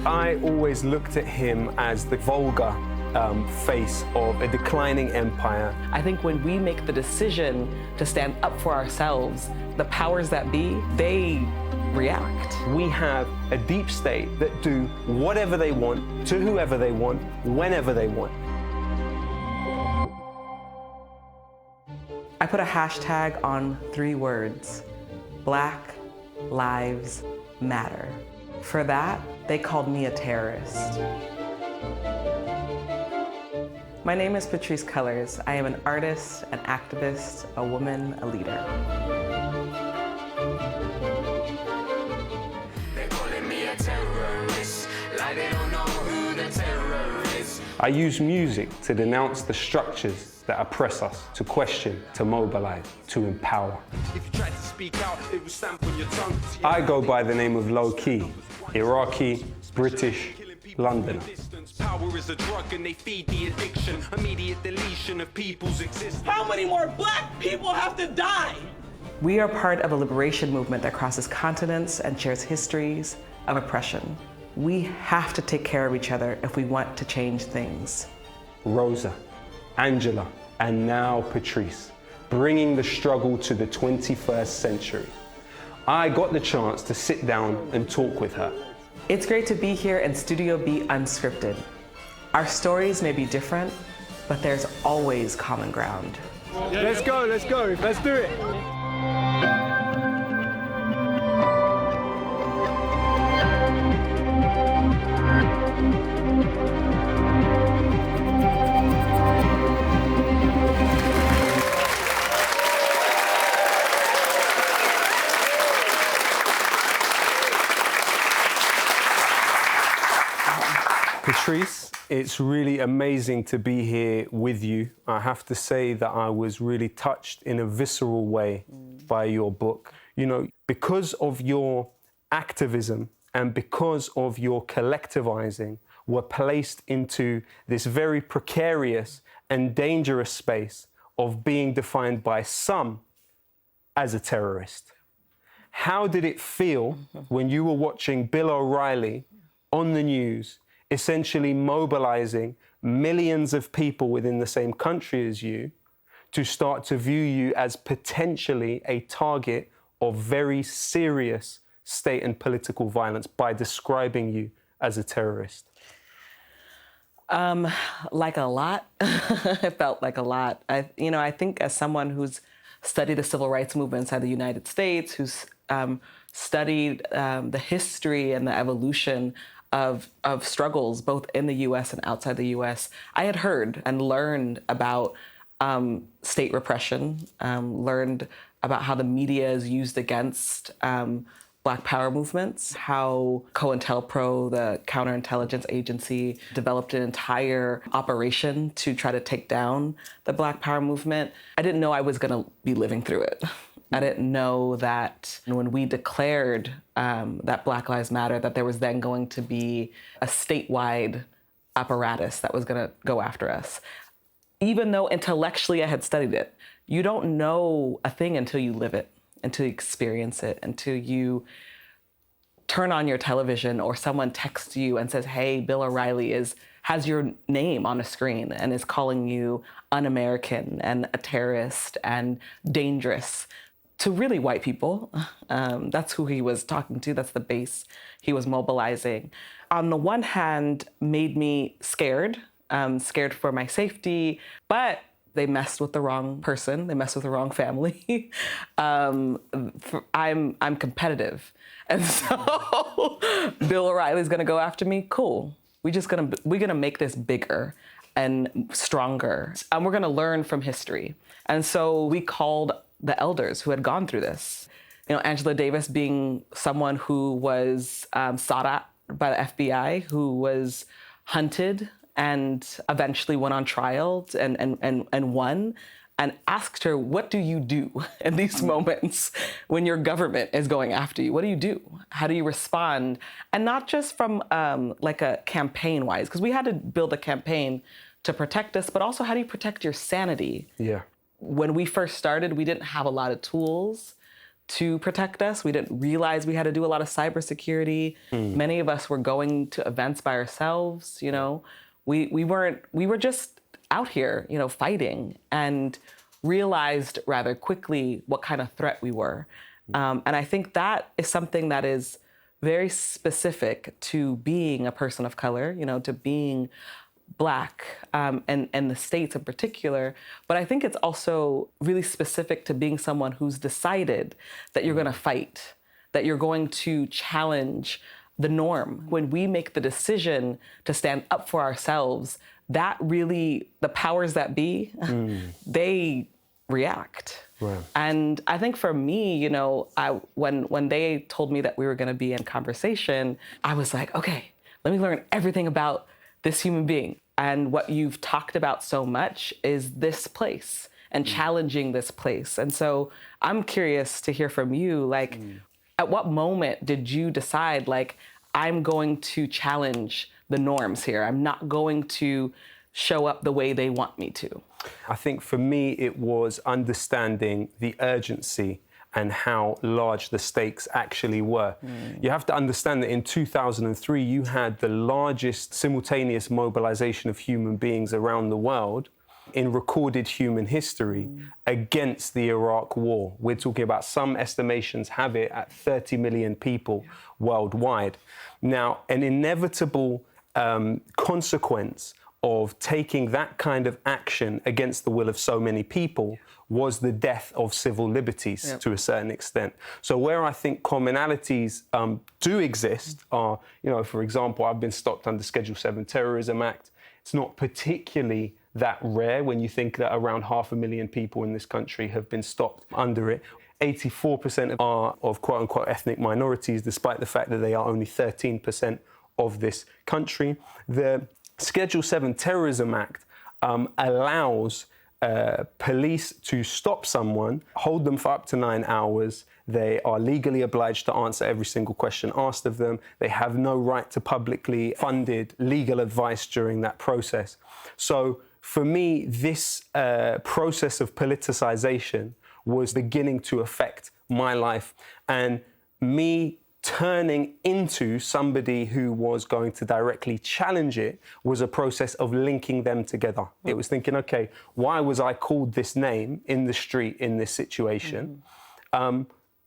I always looked at him as the vulgar face of a declining empire. I think when we make the decision to stand up for ourselves, the powers that be, they react. We have a deep state that do whatever they want, to whoever they want, whenever they want. I put a hashtag on 3 words: Black Lives Matter. For that, they called me a terrorist. My name is Patrisse Cullors. I am an artist, an activist, a woman, a leader. They're calling me a terrorist, like they don't know who the terror is. I use music to denounce the structures that oppress us, to question, to mobilize, to empower. If you tried to speak out, it would stamp on your tongue. I go by the name of Low Key, Iraqi, British, Londoner. Power is a drug and they feed the addiction. Immediate deletion of people's existence. How many more black people have to die? We are part of a liberation movement that crosses continents and shares histories of oppression. We have to take care of each other if we want to change things. Rosa, Angela, and now Patrisse, bringing the struggle to the 21st century. I got the chance to sit down and talk with her. It's great to be here in Studio B Unscripted. Our stories may be different, but there's always common ground. Let's go, let's do it. Patrisse, it's really amazing to be here with you. I have to say that I was really touched in a visceral way by your book. You know, because of your activism and because of your collectivizing, we're placed into this very precarious and dangerous space of being defined by some as a terrorist. How did it feel when you were watching Bill O'Reilly on the news, essentially mobilizing millions of people within the same country as you to start to view you as potentially a target of very serious state and political violence by describing you as a terrorist? Like a lot. It felt like a lot. I think as someone who's studied the civil rights movement inside the United States, who's studied the history and the evolution of struggles both in the U.S. and outside the U.S., I had heard and learned about state repression, learned about how the media is used against Black Power movements, how COINTELPRO, the counterintelligence agency, developed an entire operation to try to take down the Black Power movement. I didn't know I was going to be living through it. I didn't know that when we declared that Black Lives Matter, that there was then going to be a statewide apparatus that was going to go after us. Even though intellectually I had studied it, you don't know a thing until you live it, until you experience it, until you turn on your television or someone texts you and says, hey, Bill O'Reilly has your name on a screen and is calling you un-American and a terrorist and dangerous. To really white people. That's who he was talking to. That's the base he was mobilizing. On the one hand, made me scared, scared for my safety, but they messed with the wrong person. They messed with the wrong family. I'm competitive. And so Bill O'Reilly's gonna go after me, cool. We're gonna make this bigger and stronger. And we're gonna learn from history. And so we called the elders who had gone through this. You know, Angela Davis being someone who was sought out by the FBI, who was hunted and eventually went on trial and won, and asked her, what do you do in these moments when your government is going after you? What do you do? How do you respond? And not just from like a campaign-wise, because we had to build a campaign to protect us, but also how do you protect your sanity? Yeah. When we first started, we didn't have a lot of tools to protect us. We didn't realize we had to do a lot of cybersecurity. Many of us were going to events by ourselves, you know. We were just out here, you know, fighting, and realized rather quickly what kind of threat we were. And I think that is something that is very specific to being a person of color, you know, to being Black, and the States in particular. But I think it's also really specific to being someone who's decided that you're going to fight, that you're going to challenge the norm. When we make the decision to stand up for ourselves, that really, the powers that be, they react. Right. And I think for me, you know, when they told me that we were going to be in conversation, I was like, okay, let me learn everything about this human being. And what you've talked about so much is this place and challenging this place. And so I'm curious to hear from you, like, at what moment did you decide, like, I'm going to challenge the norms here? I'm not going to show up the way they want me to. I think for me, it was understanding the urgency and how large the stakes actually were. You have to understand that in 2003, you had the largest simultaneous mobilization of human beings around the world in recorded human history against the Iraq War. We're talking about, some estimations have it at 30 million people worldwide. Now, an inevitable consequence of taking that kind of action against the will of so many people was the death of civil liberties to a certain extent. So where I think commonalities do exist are, you know, for example, I've been stopped under Schedule 7 Terrorism Act. It's not particularly that rare when you think that around 500,000 people in this country have been stopped under it. 84% are of quote-unquote ethnic minorities, despite the fact that they are only 13% of this country. The Schedule 7 Terrorism Act allows police to stop someone, hold them for up to 9 hours. They are legally obliged to answer every single question asked of them. They have no right to publicly funded legal advice during that process. So for me, this process of politicization was beginning to affect my life, and me turning into somebody who was going to directly challenge it was a process of linking them together. It was thinking, okay, why was I called this name in the street in this situation?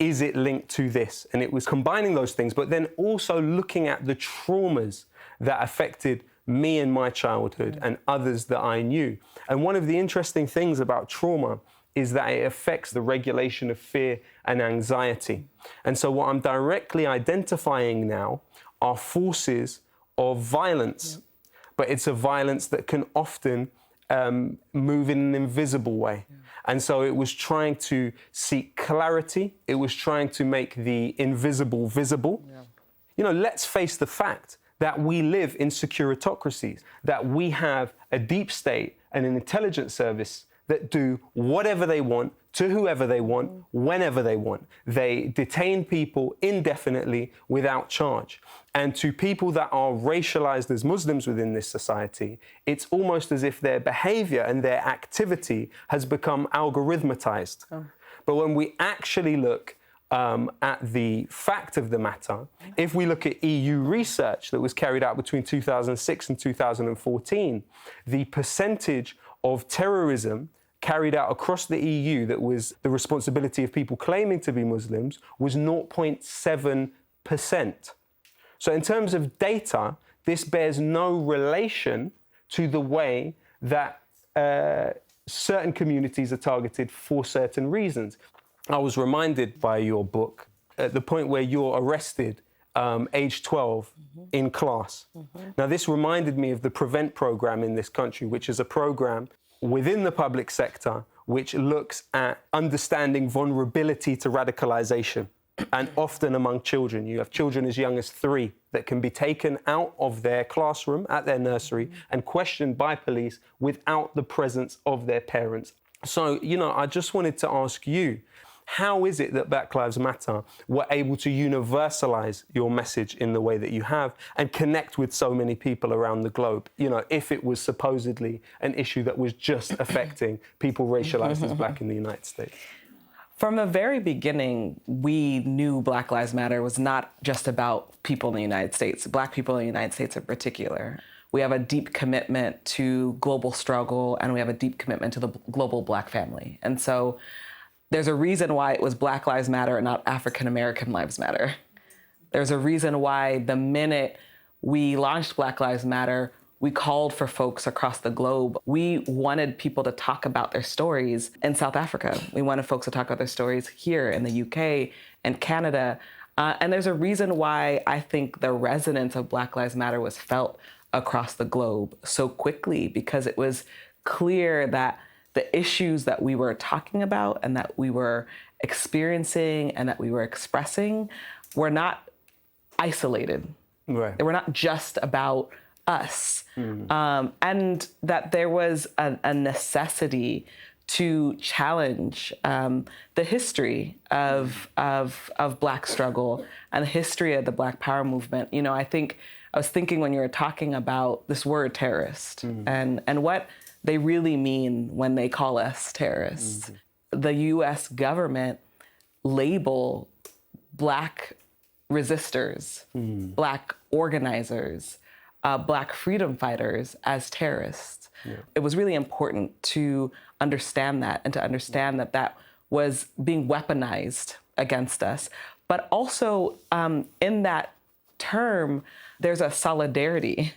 Is it linked to this? And it was combining those things, but then also looking at the traumas that affected me in my childhood and others that I knew. And one of the interesting things about trauma is that it affects the regulation of fear and anxiety. And so what I'm directly identifying now are forces of violence, but it's a violence that can often move in an invisible way. And so it was trying to seek clarity. It was trying to make the invisible visible. You know, let's face the fact that we live in securitocracies, that we have a deep state and an intelligence service that do whatever they want, to whoever they want, whenever they want. They detain people indefinitely without charge. And to people that are racialized as Muslims within this society, it's almost as if their behavior and their activity has become algorithmatized. But when we actually look at the fact of the matter, if we look at EU research that was carried out between 2006 and 2014, the percentage of terrorism carried out across the EU that was the responsibility of people claiming to be Muslims was 0.7%. So in terms of data, this bears no relation to the way that certain communities are targeted for certain reasons. I was reminded by your book at the point where you're arrested age 12 in class. Now, this reminded me of the PREVENT program in this country, which is a program within the public sector which looks at understanding vulnerability to radicalization, and often among children. You have children as young as 3 that can be taken out of their classroom at their nursery and questioned by police without the presence of their parents. So, you know, I just wanted to ask you, how is it that Black Lives Matter were able to universalize your message in the way that you have and connect with so many people around the globe? You know, if it was supposedly an issue that was just affecting people racialized as Black in the United States. From the very beginning, we knew Black Lives Matter was not just about people in the United States, Black people in the United States in particular. We have a deep commitment to global struggle, and we have a deep commitment to the global Black family. And so there's a reason why it was Black Lives Matter and not African American Lives Matter. There's a reason why the minute we launched Black Lives Matter, we called for folks across the globe. We wanted people to talk about their stories in South Africa. We wanted folks to talk about their stories here in the UK and Canada. And there's a reason why I think the resonance of Black Lives Matter was felt across the globe so quickly, because it was clear that the issues that we were talking about and that we were experiencing and that we were expressing were not isolated. Right. They were not just about us. And that there was a necessity to challenge the history of Black struggle and the history of the Black Power movement. You know, I was thinking when you were talking about this word terrorist and what they really mean when they call us terrorists. The US government label Black resistors, Black organizers, Black freedom fighters as terrorists. Yeah. It was really important to understand that and to understand that that was being weaponized against us. But also in that term, there's a solidarity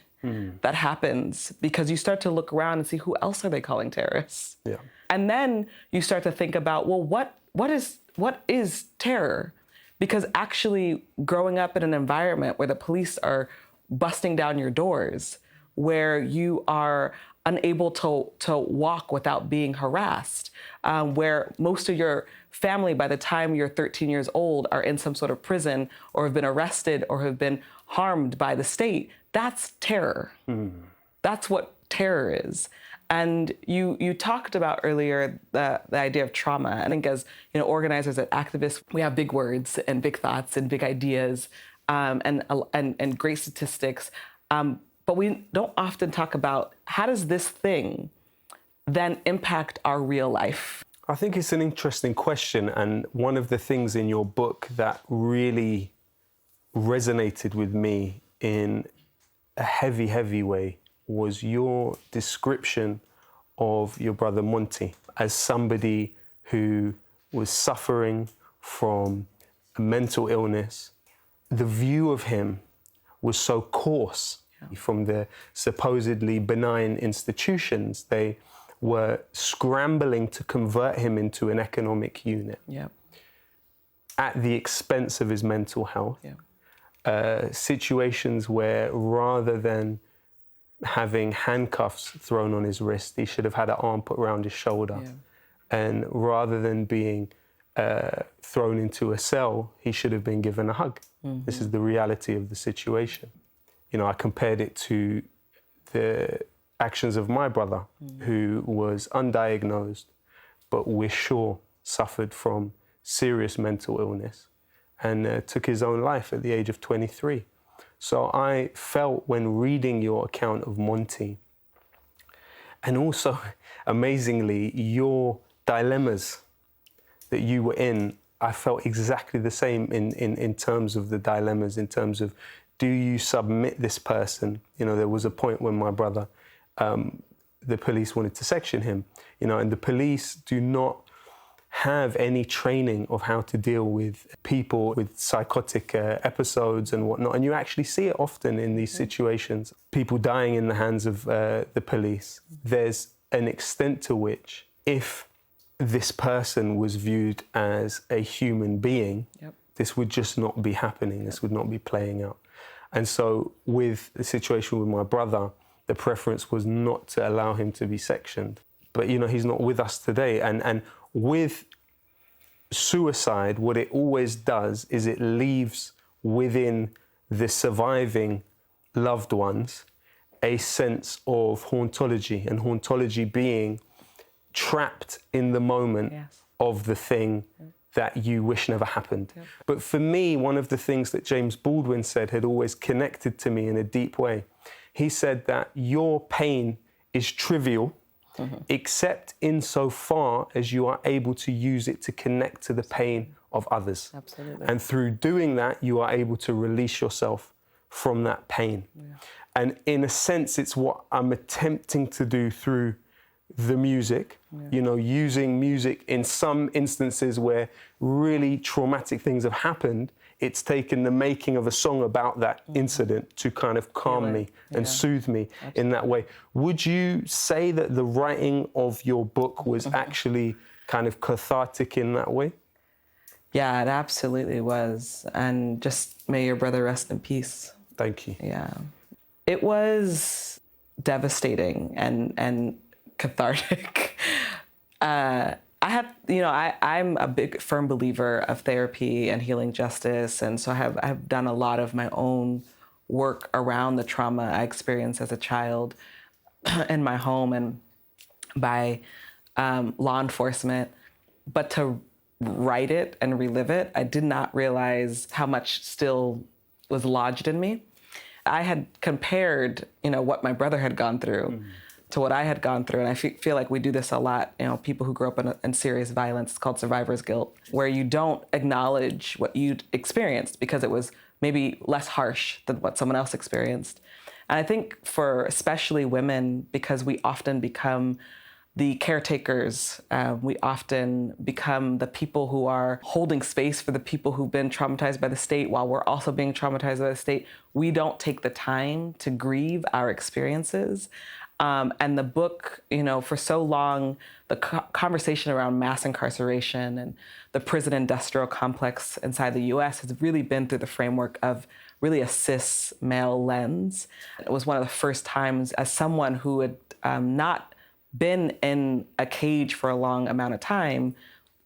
that happens because you start to look around and see who else are they calling terrorists? Yeah. And then you start to think about, well, what is terror? Because actually growing up in an environment where the police are busting down your doors, where you are unable to walk without being harassed, where most of your family, by the time you're 13 years old, are in some sort of prison or have been arrested or have been harmed by the state, that's terror. That's what terror is. And you talked about earlier the idea of trauma. I think as organizers and activists, we have big words and big thoughts and big ideas and great statistics. But we don't often talk about how does this thing then impact our real life? I think it's an interesting question. And one of the things in your book that really resonated with me in a heavy, heavy way was your description of your brother Monty as somebody who was suffering from a mental illness. The view of him was so coarse. From the supposedly benign institutions, they were scrambling to convert him into an economic unit at the expense of his mental health. Situations where rather than having handcuffs thrown on his wrist, he should have had an arm put around his shoulder. And rather than being thrown into a cell, he should have been given a hug. This is the reality of the situation. I compared it to the actions of my brother, who was undiagnosed, but we're sure suffered from serious mental illness and took his own life at the age of 23. So I felt when reading your account of Monty, and also, amazingly, your dilemmas that you were in, I felt exactly the same in terms of the dilemmas, in terms of, do you submit this person? There was a point when my brother, the police wanted to section him, and the police do not have any training of how to deal with people with psychotic episodes and whatnot. And you actually see it often in these situations, people dying in the hands of the police. There's an extent to which, if this person was viewed as a human being, this would just not be happening. This would not be playing out. And so with the situation with my brother, the preference was not to allow him to be sectioned. But, he's not with us today. And with suicide, what it always does is it leaves within the surviving loved ones a sense of hauntology, and hauntology being trapped in the moment of the thing that you wish never happened. But for me, one of the things that James Baldwin said had always connected to me in a deep way. He said that your pain is trivial except insofar as you are able to use it to connect to the pain of others. Absolutely. And through doing that, you are able to release yourself from that pain. And in a sense, it's what I'm attempting to do through the music, you know, using music in some instances where really traumatic things have happened. It's taken the making of a song about that incident to kind of calm me and soothe me in that way. Would you say that the writing of your book was actually kind of cathartic in that way? Yeah, it absolutely was. And just may your brother rest in peace. Thank you. Yeah. It was devastating and cathartic. I'm a big firm believer of therapy and healing justice. And so I've done a lot of my own work around the trauma I experienced as a child in my home and by law enforcement. But to write it and relive it, I did not realize how much still was lodged in me. I had compared, what my brother had gone through to what I had gone through. And I feel like we do this a lot, people who grew up in serious violence. It's called survivor's guilt, where you don't acknowledge what you'd experienced because it was maybe less harsh than what someone else experienced. And I think for especially women, because we often become the caretakers, we often become the people who are holding space for the people who've been traumatized by the state while we're also being traumatized by the state. We don't take the time to grieve our experiences. And the book, for so long, the conversation around mass incarceration and the prison industrial complex inside the US has really been through the framework of really a cis male lens. It was one of the first times as someone who had not been in a cage for a long amount of time,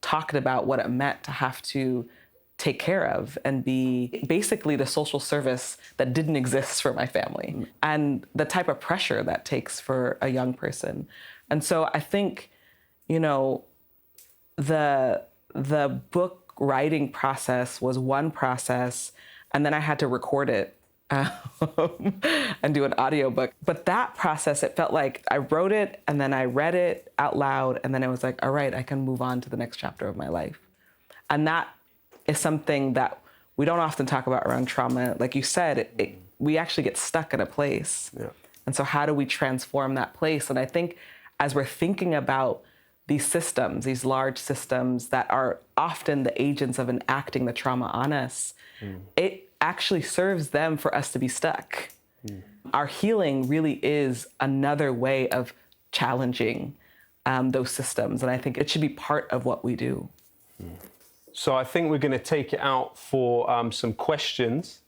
talking about what it meant to have to take care of and be basically the social service that didn't exist for my family and the type of pressure that takes for a young person. And so I think, the book writing process was one process, and then I had to record it and do an audiobook. But that process, it felt like I wrote it and then I read it out loud, and then it was like, all right, I can move on to the next chapter of my life. And that is something that we don't often talk about around trauma. Like you said, we actually get stuck in a place. Yeah. And so how do we transform that place? And I think as we're thinking about these systems, these large systems that are often the agents of enacting the trauma on us, it actually serves them for us to be stuck. Our healing really is another way of challenging those systems. And I think it should be part of what we do. So I think we're going to take it out for some questions.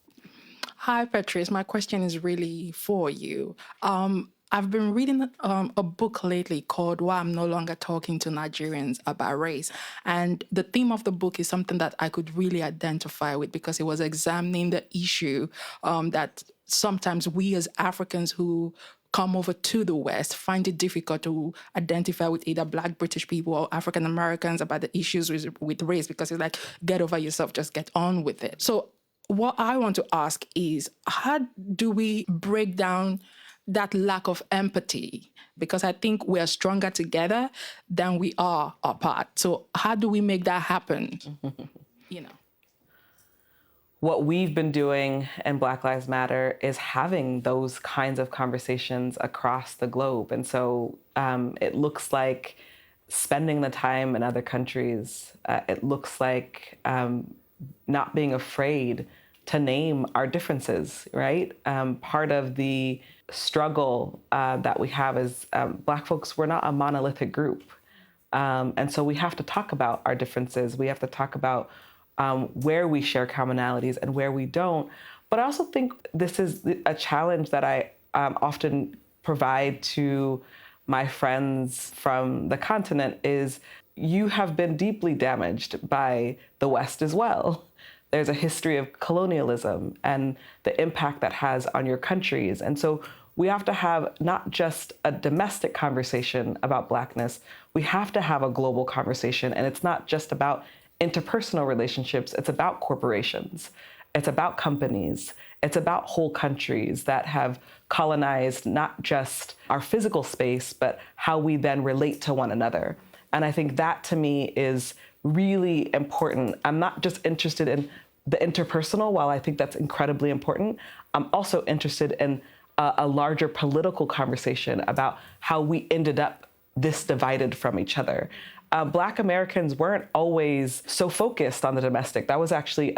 Hi, Patrice. My question is really for you. I've been reading a book lately called Why I'm No Longer Talking to Nigerians About Race. And the theme of the book is something that I could really identify with because it was examining the issue that sometimes we as Africans who come over to the West find it difficult to identify with either Black British people or African Americans about the issues with race because it's like, get over yourself, just get on with it. So what I want to ask is, how do we break down that lack of empathy? Because I think we are stronger together than we are apart. So how do we make that happen? What we've been doing in Black Lives Matter is having those kinds of conversations across the globe. And so it looks like spending the time in other countries. It looks like not being afraid to name our differences, right? Part of the struggle that we have is Black folks, we're not a monolithic group. And so we have to talk about our differences. We have to talk about where we share commonalities and where we don't. But I also think this is a challenge that I often provide to my friends from the continent is you have been deeply damaged by the West as well. There's a history of colonialism and the impact that has on your countries. And so we have to have not just a domestic conversation about Blackness, we have to have a global conversation. And it's not just about interpersonal relationships, it's about corporations. It's about companies. It's about whole countries that have colonized not just our physical space, but how we then relate to one another. And I think that to me is really important. I'm not just interested in the interpersonal, while I think that's incredibly important. I'm also interested in a larger political conversation about how we ended up this divided from each other. Black Americans weren't always so focused on the domestic. That was actually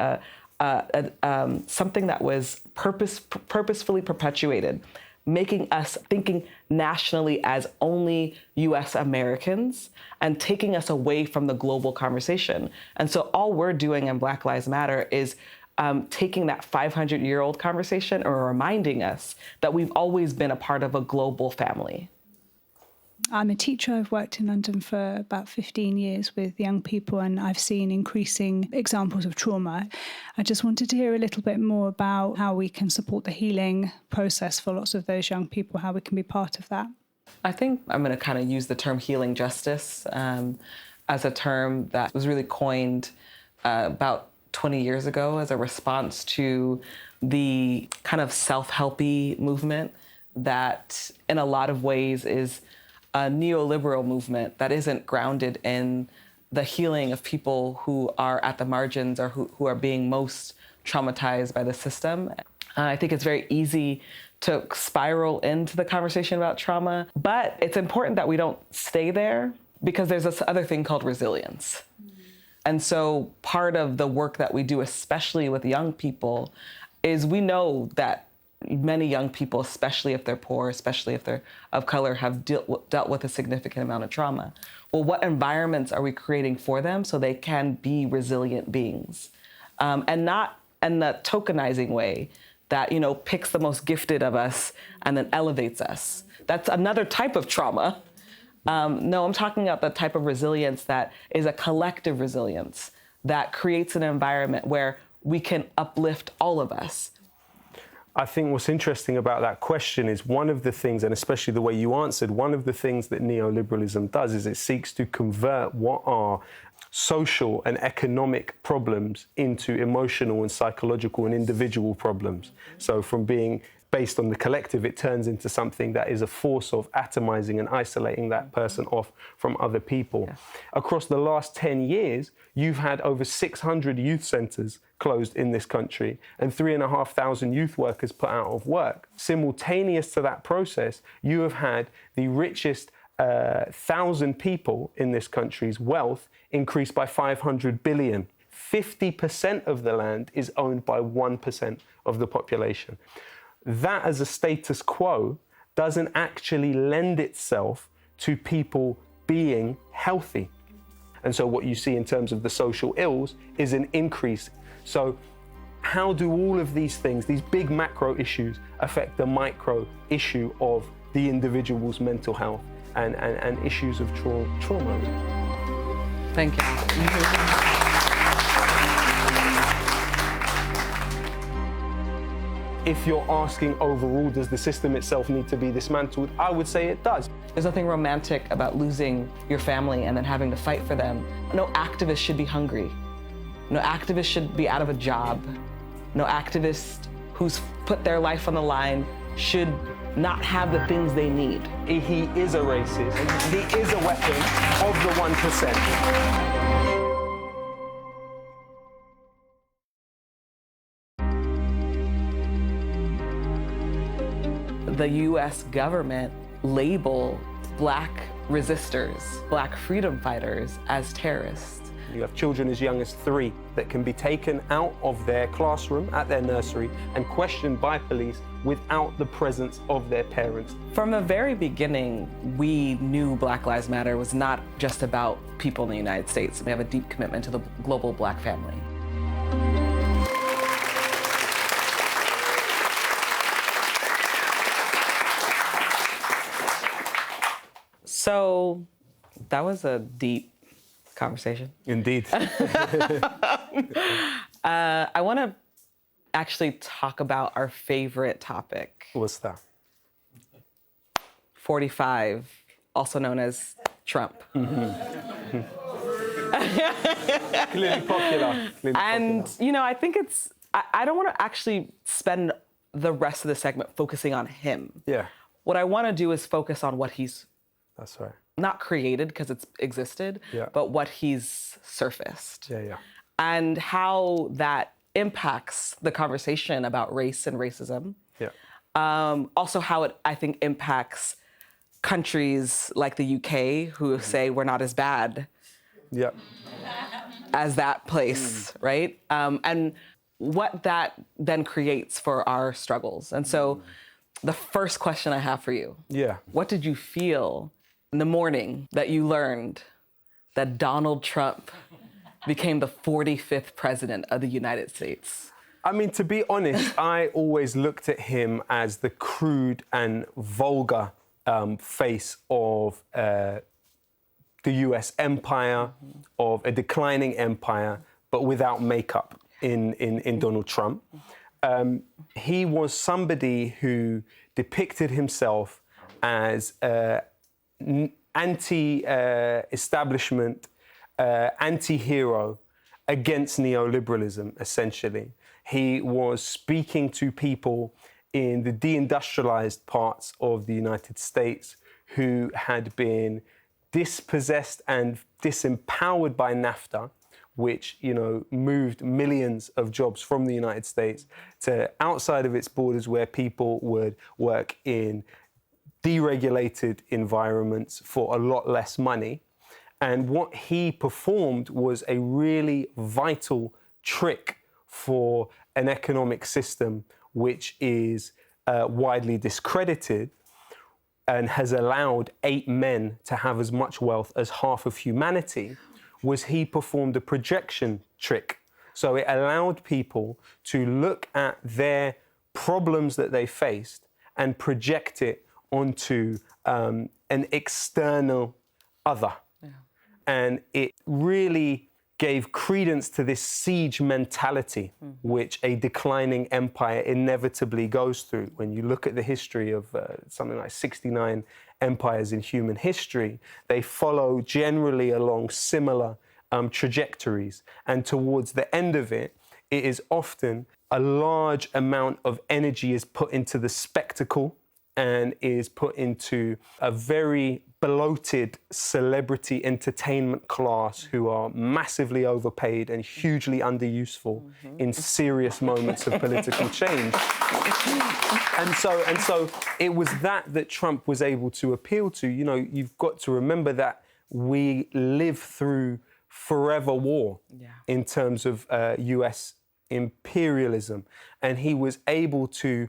something that was purposefully perpetuated, making us thinking nationally as only US Americans and taking us away from the global conversation. And so all we're doing in Black Lives Matter is taking that 500-year-old conversation and reminding us that we've always been a part of a global family. I'm a teacher. I've worked in London for about 15 years with young people, and I've seen increasing examples of trauma. I just wanted to hear a little bit more about how we can support the healing process for lots of those young people, how we can be part of that. I think I'm going to kind of use the term healing justice as a term that was really coined about 20 years ago as a response to the kind of self-helpy movement that in a lot of ways is a neoliberal movement that isn't grounded in the healing of people who are at the margins or who are being most traumatized by the system. I think it's very easy to spiral into the conversation about trauma, but it's important that we don't stay there because there's this other thing called resilience. And so part of the work that we do, especially with young people, is we know that many young people, especially if they're poor, especially if they're of color, have dealt with a significant amount of trauma. Well, what environments are we creating for them so they can be resilient beings? And not in the tokenizing way that, you know, picks the most gifted of us and then elevates us. That's another type of trauma. No, I'm talking about the type of resilience that is a collective resilience that creates an environment where we can uplift all of us. I think what's interesting about that question is one of the things, and especially the way you answered, one of the things that neoliberalism does is it seeks to convert what are social and economic problems into emotional and psychological and individual problems. So from being based on the collective, it turns into something that is a force of atomizing and isolating that person off from other people. Yeah. Across the last 10 years, you've had over 600 youth centers closed in this country and 3,500 youth workers put out of work. Simultaneous to that process, you have had the richest 1,000 people in this country's wealth increased by 500 billion. 50% of the land is owned by 1% of the population. That as a status quo doesn't actually lend itself to people being healthy. And so what you see in terms of the social ills is an increase. So how do all of these things, these big macro issues, affect the micro issue of the individual's mental health and issues of trauma? Thank you. If you're asking overall, does the system itself need to be dismantled? I would say it does. There's nothing romantic about losing your family and then having to fight for them. No activist should be hungry. No activist should be out of a job. No activist who's put their life on the line should not have the things they need. He is a racist. He is a weapon of the 1%. The US government label Black resistors, Black freedom fighters as terrorists. You have children as young as 3 that can be taken out of their classroom at their nursery and questioned by police without the presence of their parents. From the very beginning, we knew Black Lives Matter was not just about people in the United States. We have a deep commitment to the global Black family. So that was a deep conversation. Indeed. I want to actually talk about our favorite topic. What's that? 45, also known as Trump. Clearly popular. You know, I think it's I don't want to actually spend the rest of the segment focusing on him. Yeah, What I want to do is focus on what he's that's right. not created because it's existed, Yeah. but what he's surfaced. Yeah, yeah. And how that impacts the conversation about race and racism. Yeah. Also how it, I think, impacts countries like the UK who say we're not as bad Yeah. as that place, right? And what that then creates for our struggles. And so the first question I have for you, Yeah. what did you feel in the morning that you learned that Donald Trump became the 45th president of the United States? I mean, to be honest, I always looked at him as the crude and vulgar face of the US empire, of a declining empire, but without makeup in Donald Trump. He was somebody who depicted himself as anti-establishment, anti-hero against neoliberalism, essentially. He was speaking to people in the deindustrialized parts of the United States who had been dispossessed and disempowered by NAFTA, which, you know, moved millions of jobs from the United States to outside of its borders where people would work in deregulated environments for a lot less money. And what he performed was a really vital trick for an economic system which is widely discredited and has allowed 8 men to have as much wealth as half of humanity, was he performed a projection trick. So it allowed people to look at their problems that they faced and project it onto an external other. Yeah. And it really gave credence to this siege mentality, which a declining empire inevitably goes through. When you look at the history of something like 69 empires in human history, they follow generally along similar trajectories. And towards the end of it, it is often a large amount of energy is put into the spectacle and is put into a very bloated celebrity entertainment class who are massively overpaid and hugely underuseful in serious moments of political change. And so it was that Trump was able to appeal to. You know, you've got to remember that we live through forever war in terms of US imperialism. And he was able to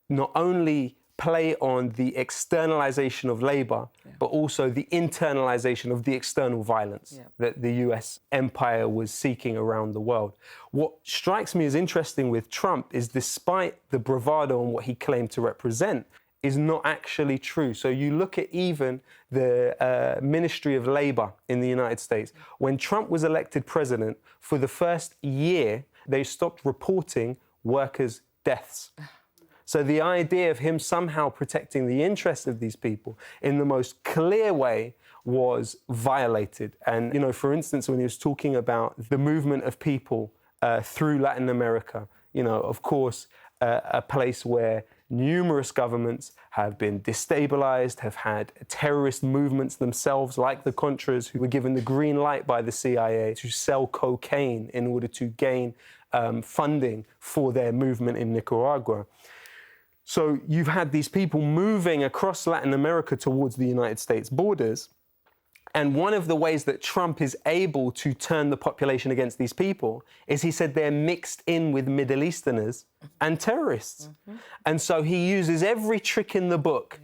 not only play on the externalization of labor, but also the internalization of the external violence that the US empire was seeking around the world. What strikes me as interesting with Trump is, despite the bravado and what he claimed to represent, is not actually true. So you look at even the Ministry of Labor in the United States. When Trump was elected president, for the first year, they stopped reporting workers' deaths. So the idea of him somehow protecting the interests of these people in the most clear way was violated. And, you know, for instance, when he was talking about the movement of people through Latin America, you know, of course, a place where numerous governments have been destabilized, have had terrorist movements themselves, like the Contras, who were given the green light by the CIA to sell cocaine in order to gain funding for their movement in Nicaragua. So you've had these people moving across Latin America towards the United States borders. And one of the ways that Trump is able to turn the population against these people is, he said, they're mixed in with Middle Easterners and terrorists. And so he uses every trick in the book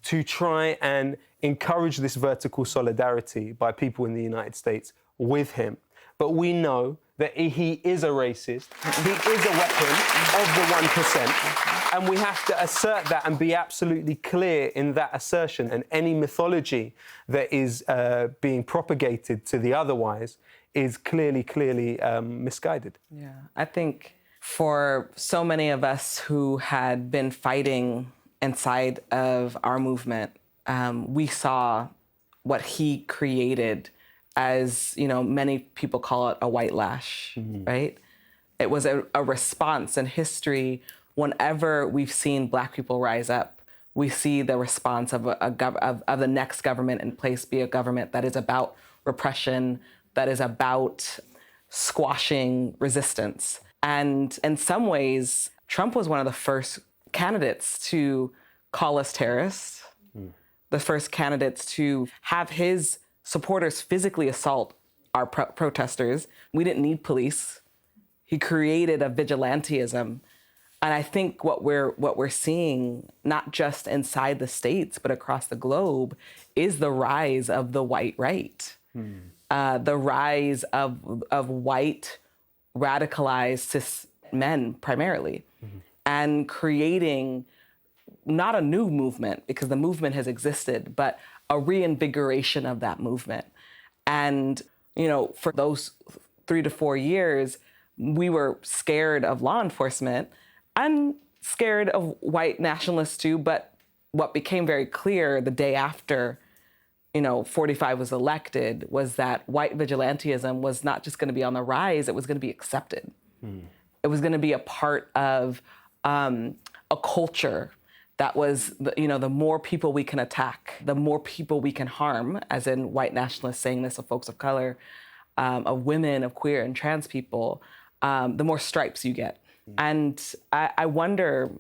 to try and encourage this vertical solidarity by people in the United States with him. But we know that he is a racist. He is a weapon of the 1%. And we have to assert that and be absolutely clear in that assertion. And any mythology that is being propagated to the otherwise is clearly misguided. Yeah, I think for so many of us who had been fighting inside of our movement, we saw what he created as, you know, many people call it a white lash, right? It was a response in history. Whenever we've seen Black people rise up, we see the response of the next government in place be a government that is about repression, that is about squashing resistance. And in some ways, Trump was one of the first candidates to call us terrorists, the first candidates to have his supporters physically assault our protesters. We didn't need police. He created a vigilantism. And I think what we're seeing, not just inside the States, but across the globe, is the rise of the white right. The rise of white, radicalized cis men primarily, and creating not a new movement, because the movement has existed, but a reinvigoration of that movement. And, for those 3 to 4 years, we were scared of law enforcement and scared of white nationalists too. But what became very clear the day after 45 was elected was that white vigilantism was not just going to be on the rise, it was going to be accepted. It was going to be a part of a culture that was, the more people we can attack, the more people we can harm, as in white nationalists saying this of folks of color, of women, of queer and trans people, the more stripes you get. And I wonder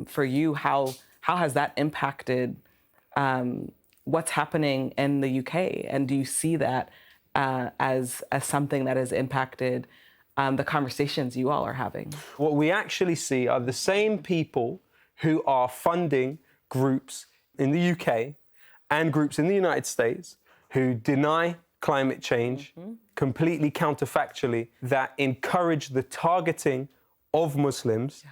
for you, how has that impacted what's happening in the UK? And do you see that as something that has impacted the conversations you all are having? What we actually see are the same people who are funding groups in the UK and groups in the United States who deny climate change completely counterfactually, that encourage the targeting of Muslims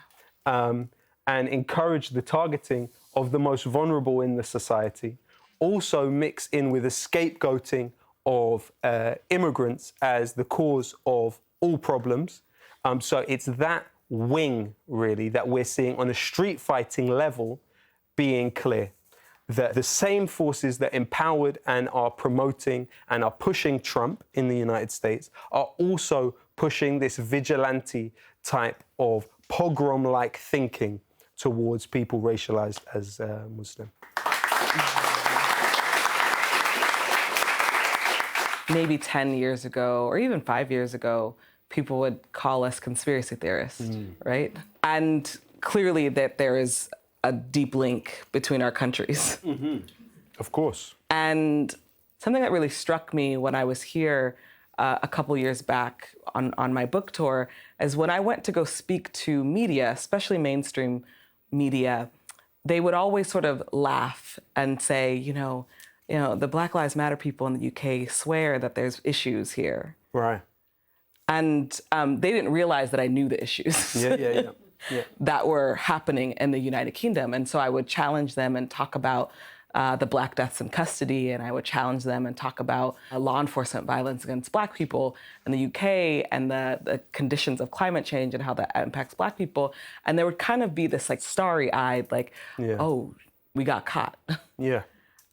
and encourage the targeting of the most vulnerable in the society, also mix in with a scapegoating of immigrants as the cause of all problems. So it's that wing, really, that we're seeing on a street fighting level being clear. That the same forces that empowered and are promoting and are pushing Trump in the United States are also pushing this vigilante type of pogrom-like thinking towards people racialized as Muslim. Maybe 10 years ago, or even 5 years ago, people would call us conspiracy theorists, right? And clearly that there is a deep link between our countries. Of course. And something that really struck me when I was here a couple years back on my book tour is when I went to go speak to media, especially mainstream media, they would always sort of laugh and say, the Black Lives Matter people in the UK swear that there's issues here. Right. And they didn't realize that I knew the issues Yeah. that were happening in the United Kingdom. And so I would challenge them and talk about the Black deaths in custody, and I would challenge them and talk about law enforcement violence against Black people in the UK and the conditions of climate change and how that impacts Black people. And there would kind of be this starry-eyed, oh, we got caught. Yeah.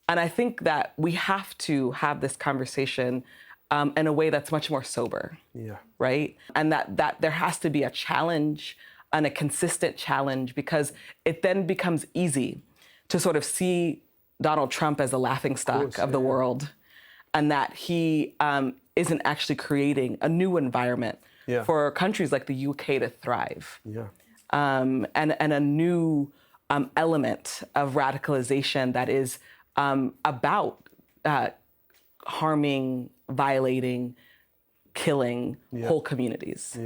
And I think that we have to have this conversation in a way that's much more sober, right? And that there has to be a challenge and a consistent challenge, because it then becomes easy to sort of see Donald Trump as a laughingstock of the world, and that he isn't actually creating a new environment for countries like the UK to thrive. And a new element of radicalization that is about harming, violating, killing whole communities.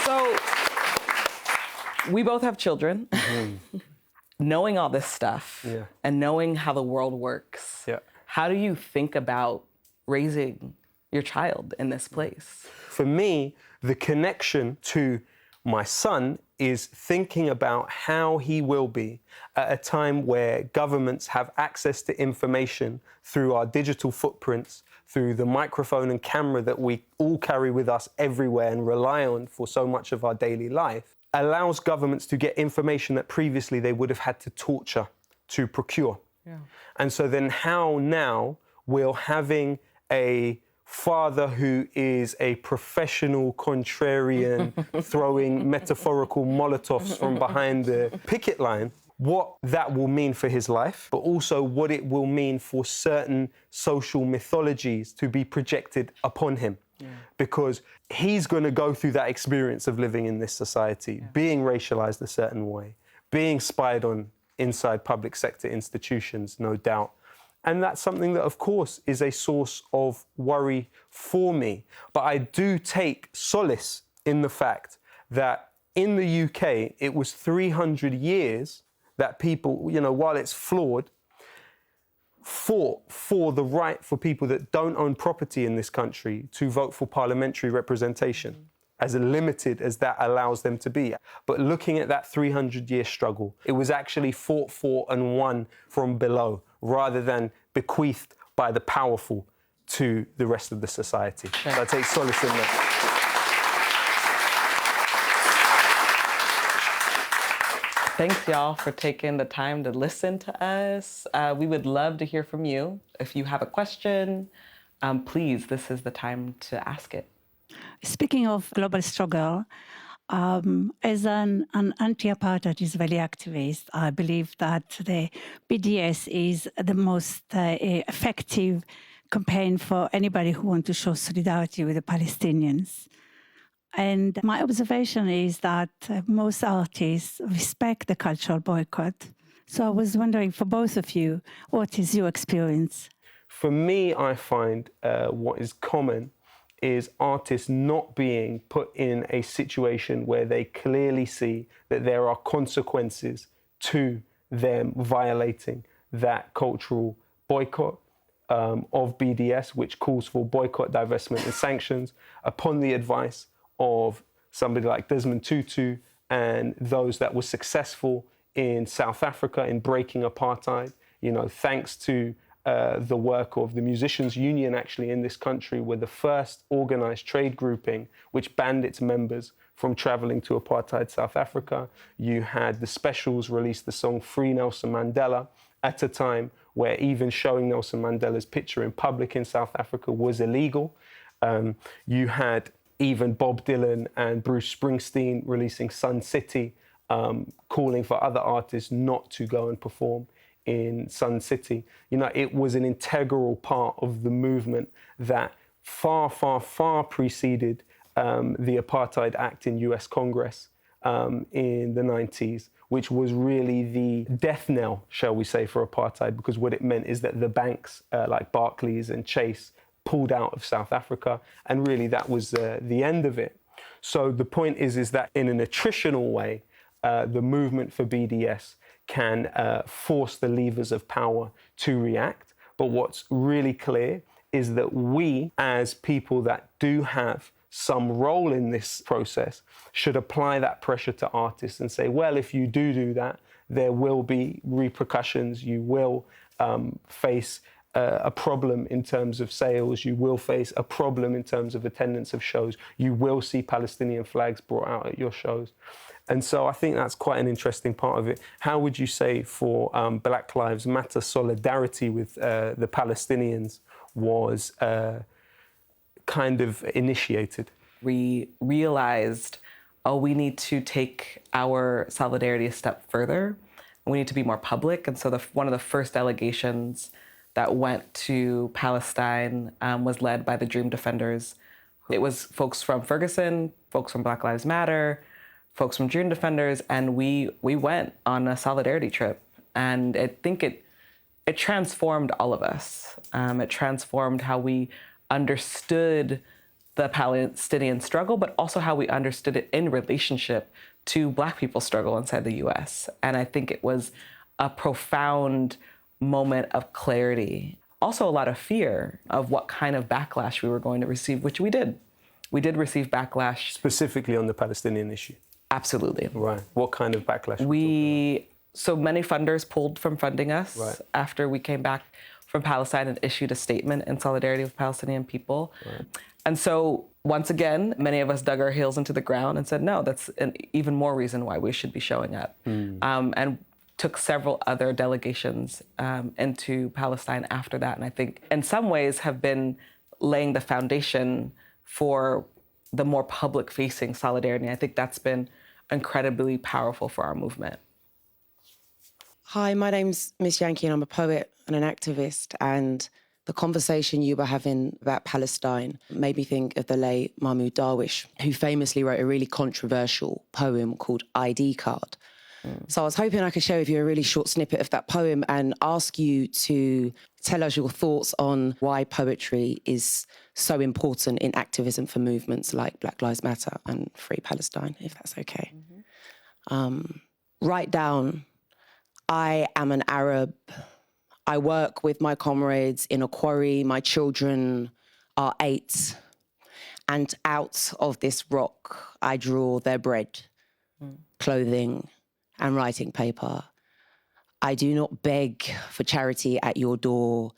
So we both have children. Knowing all this stuff and knowing how the world works, how do you think about raising your child in this place? For me, the connection to my son is thinking about how he will be at a time where governments have access to information through our digital footprints, through the microphone and camera that we all carry with us everywhere and rely on for so much of our daily life, allows governments to get information that previously they would have had to torture to procure. And so then how now will having a father who is a professional contrarian throwing metaphorical Molotovs from behind the picket line, what that will mean for his life, but also what it will mean for certain social mythologies to be projected upon him. Yeah. Because he's going to go through that experience of living in this society, being racialized a certain way, being spied on inside public sector institutions, no doubt. And that's something that, of course, is a source of worry for me. But I do take solace in the fact that in the UK, it was 300 years that people, you know, while it's flawed, fought for the right for people that don't own property in this country to vote for parliamentary representation, as limited as that allows them to be. But looking at that 300-year struggle, it was actually fought for and won from below, rather than bequeathed by the powerful to the rest of the society. So I take solace in that. Thanks, y'all, for taking the time to listen to us. We would love to hear from you. If you have a question, please, this is the time to ask it. Speaking of global struggle, as an anti-apartheid Israeli activist, I believe that the BDS is the most effective campaign for anybody who wants to show solidarity with the Palestinians. And my observation is that most artists respect the cultural boycott. So I was wondering, for both of you, what is your experience? For me, I find what is common is artists not being put in a situation where they clearly see that there are consequences to them violating that cultural boycott of BDS, which calls for boycott, divestment and sanctions, upon the advice of somebody like Desmond Tutu and those that were successful in South Africa in breaking apartheid. You know, thanks to the work of the Musicians Union, actually, in this country, were the first organized trade grouping which banned its members from traveling to apartheid South Africa. You had the Specials release the song Free Nelson Mandela at a time where even showing Nelson Mandela's picture in public in South Africa was illegal. You had even Bob Dylan and Bruce Springsteen releasing Sun City, calling for other artists not to go and perform in Sun City. You know, it was an integral part of the movement that far, far, far preceded the Apartheid Act in US Congress in the 90s, which was really the death knell, shall we say, for apartheid, because what it meant is that the banks like Barclays and Chase pulled out of South Africa, and really that was the end of it. So the point is that in an attritional way, the movement for BDS can force the levers of power to react. But what's really clear is that we, as people that do have some role in this process, should apply that pressure to artists and say, well, if you do that, there will be repercussions. You will face a problem in terms of sales. You will face a problem in terms of attendance of shows. You will see Palestinian flags brought out at your shows. And so I think that's quite an interesting part of it. How would you say for Black Lives Matter solidarity with the Palestinians was kind of initiated? We realized, we need to take our solidarity a step further. We need to be more public. And so one of the first delegations that went to Palestine was led by the Dream Defenders. It was folks from Ferguson, folks from Black Lives Matter, folks from Dream Defenders, and we went on a solidarity trip. And I think it transformed all of us. It transformed how we understood the Palestinian struggle, but also how we understood it in relationship to Black people's struggle inside the US. And I think it was a profound moment of clarity. Also a lot of fear of what kind of backlash we were going to receive, which we did. We did receive backlash. Specifically on the Palestinian issue? Absolutely. Right. What kind of backlash? So many funders pulled from funding us right. after we came back from Palestine and issued a statement in solidarity with Palestinian people. Right. And so once again, many of us dug our heels into the ground and said, no, that's an even more reason why we should be showing up. And took several other delegations into Palestine after that. And I think in some ways have been laying the foundation for the more public-facing solidarity. I think that's been incredibly powerful for our movement. Hi, my name's Miss Yankee and I'm a poet and an activist, and the conversation you were having about Palestine made me think of the late Mahmoud Darwish, who famously wrote a really controversial poem called ID Card. So I was hoping I could share with you a really short snippet of that poem and ask you to tell us your thoughts on why poetry is so important in activism for movements like Black Lives Matter and Free Palestine, if that's okay. Write down, I am an Arab. I work with my comrades in a quarry. My children are 8. And out of this rock, I draw their bread, clothing, and writing paper. I do not beg for charity at your door,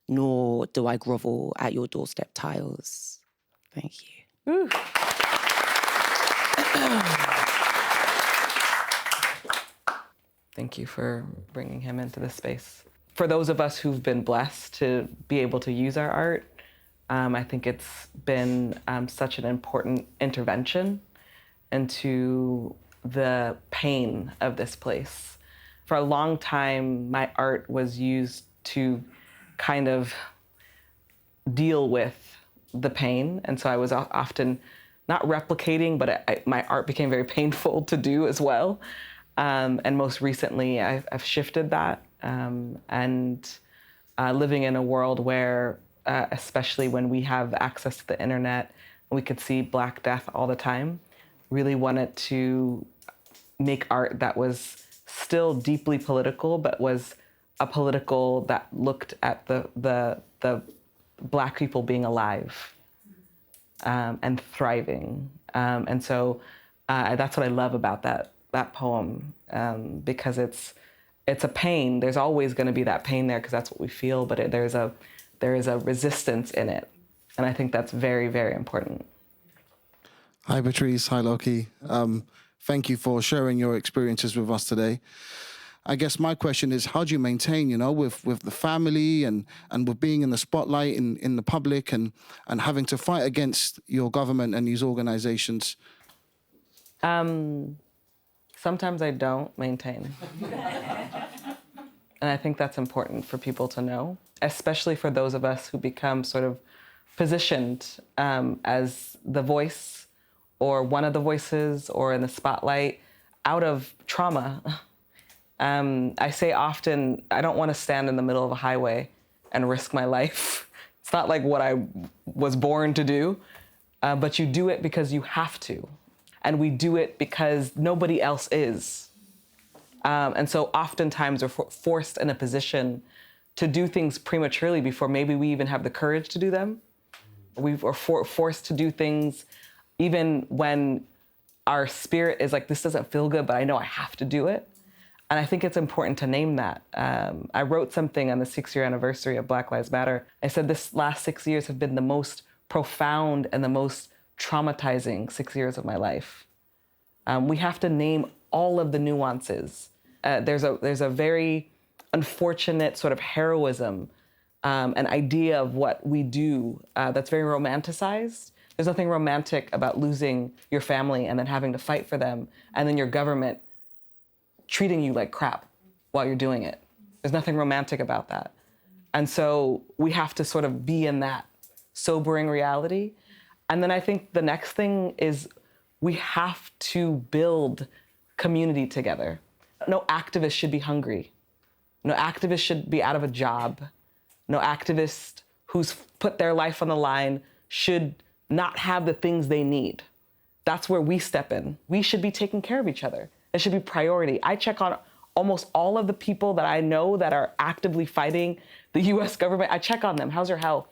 nor do I grovel at your doorstep tiles. Thank you. Ooh. Thank you for bringing him into this space. For those of us who've been blessed to be able to use our art, I think it's been such an important intervention into the pain of this place. For a long time, my art was used to kind of deal with the pain. And so I was often not replicating, but my art became very painful to do as well. And most recently, I've shifted that. And living in a world where, especially when we have access to the internet, we could see Black death all the time, really wanted to make art that was still deeply political, but was a political that looked at the Black people being alive and thriving. And so that's what I love about that poem, because it's a pain. There's always going to be that pain there because that's what we feel, but there is a resistance in it. And I think that's very, very important. Hi, Patrice. Hi, Loki. Thank you for sharing your experiences with us today. I guess my question is, how do you maintain, with the family and with being in the spotlight in the public and having to fight against your government and these organizations? Sometimes I don't maintain. And I think that's important for people to know, especially for those of us who become sort of positioned as the voice or one of the voices or in the spotlight out of trauma. I say often, I don't want to stand in the middle of a highway and risk my life. It's not like what I was born to do, but you do it because you have to. And we do it because nobody else is. And so oftentimes we're forced in a position to do things prematurely before maybe we even have the courage to do them. We are forced to do things even when our spirit is like, this doesn't feel good, but I know I have to do it. And I think it's important to name that. I wrote something on the 6-year anniversary of Black Lives Matter. I said this last 6 years have been the most profound and the most traumatizing 6 years of my life. We have to name all of the nuances. There's a very unfortunate sort of heroism, an idea of what we do that's very romanticized. There's nothing romantic about losing your family and then having to fight for them, and then your government treating you like crap while you're doing it. There's nothing romantic about that. And so we have to sort of be in that sobering reality. And then I think the next thing is we have to build community together. No activist should be hungry. No activist should be out of a job. No activist who's put their life on the line should not have the things they need. That's where we step in. We should be taking care of each other. It should be priority. I check on almost all of the people that I know that are actively fighting the US government. I check on them. How's your health?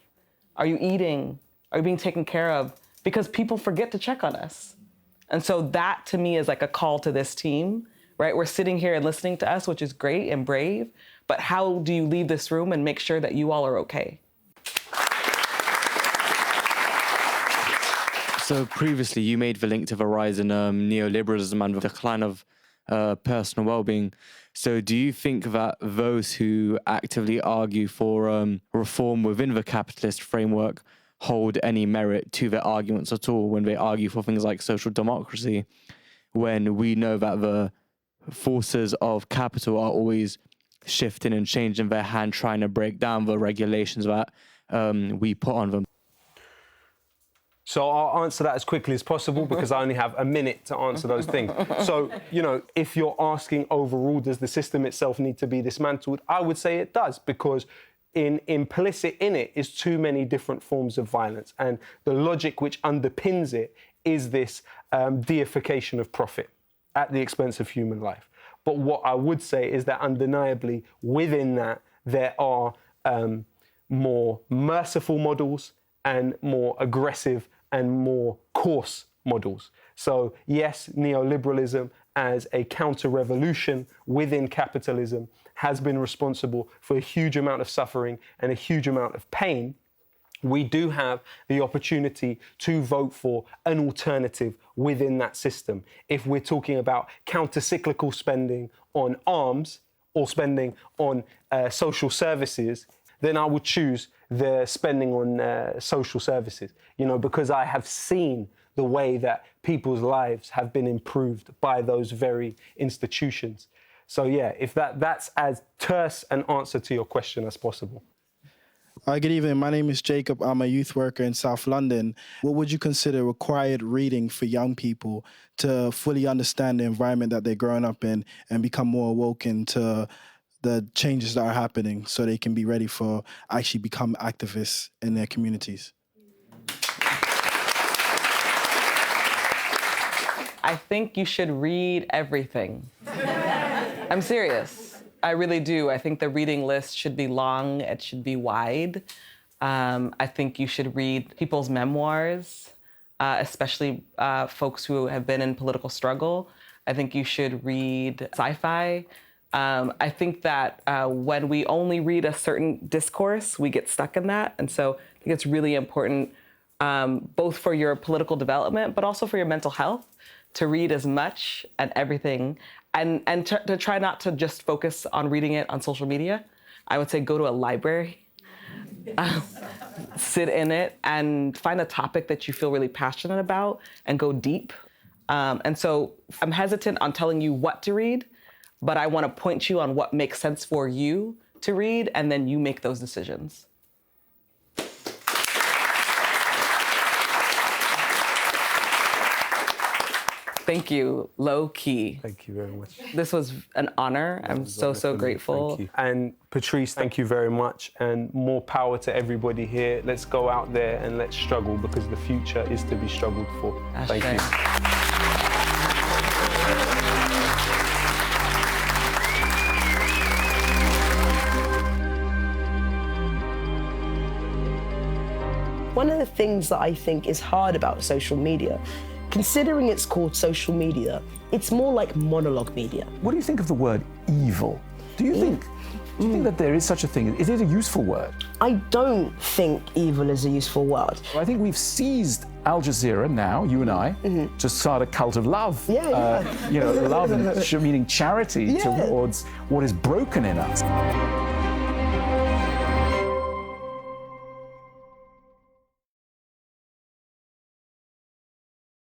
Are you eating? Are you being taken care of? Because people forget to check on us. And so that to me is like a call to this team, right? We're sitting here and listening to us, which is great and brave, but how do you leave this room and make sure that you all are okay? So previously you made the link to the rise in neoliberalism and the decline of personal well-being. So do you think that those who actively argue for reform within the capitalist framework hold any merit to their arguments at all when they argue for things like social democracy, when we know that the forces of capital are always shifting and changing their hand, trying to break down the regulations that we put on them. So I'll answer that as quickly as possible because I only have a minute to answer those things. So, you know, if you're asking overall, does the system itself need to be dismantled? I would say it does, because implicit in it is too many different forms of violence. And the logic which underpins it is this deification of profit at the expense of human life. But what I would say is that undeniably within that, there are more merciful models and more aggressive and more coarse models. So yes, neoliberalism as a counter-revolution within capitalism has been responsible for a huge amount of suffering and a huge amount of pain. We do have the opportunity to vote for an alternative within that system. If we're talking about counter-cyclical spending on arms or spending on social services, then I would choose the spending on social services, you know, because I have seen the way that people's lives have been improved by those very institutions. So yeah, if that's as terse an answer to your question as possible. Good evening. My name is Jacob. I'm a youth worker in South London. What would you consider required reading for young people to fully understand the environment that they're growing up in and become more awoken to the changes that are happening so they can be ready for actually become activists in their communities? I think you should read everything. I'm serious. I really do. I think the reading list should be long. It should be wide. I think you should read people's memoirs, especially folks who have been in political struggle. I think you should read sci-fi. I think that when we only read a certain discourse, we get stuck in that. And so I think it's really important, both for your political development, but also for your mental health, to read as much and everything, and to try not to just focus on reading it on social media. I would say go to a library, sit in it, and find a topic that you feel really passionate about and go deep. And so I'm hesitant on telling you what to read, but I want to point you on what makes sense for you to read, and then you make those decisions. Thank you, low key. Thank you very much. This was an honor. I'm so grateful. Thank you. And Patrice, thank you very much, and more power to everybody here. Let's go out there and let's struggle, because the future is to be struggled for. Thank you. One of the things that I think is hard about social media, considering it's called social media, it's more like monologue media. What do you think of the word evil? Do you think that there is such a thing? Is it a useful word? I don't think evil is a useful word. I think we've seized Al Jazeera now, you and I, to start a cult of love. Yeah. You know, love meaning charity towards what is broken in us.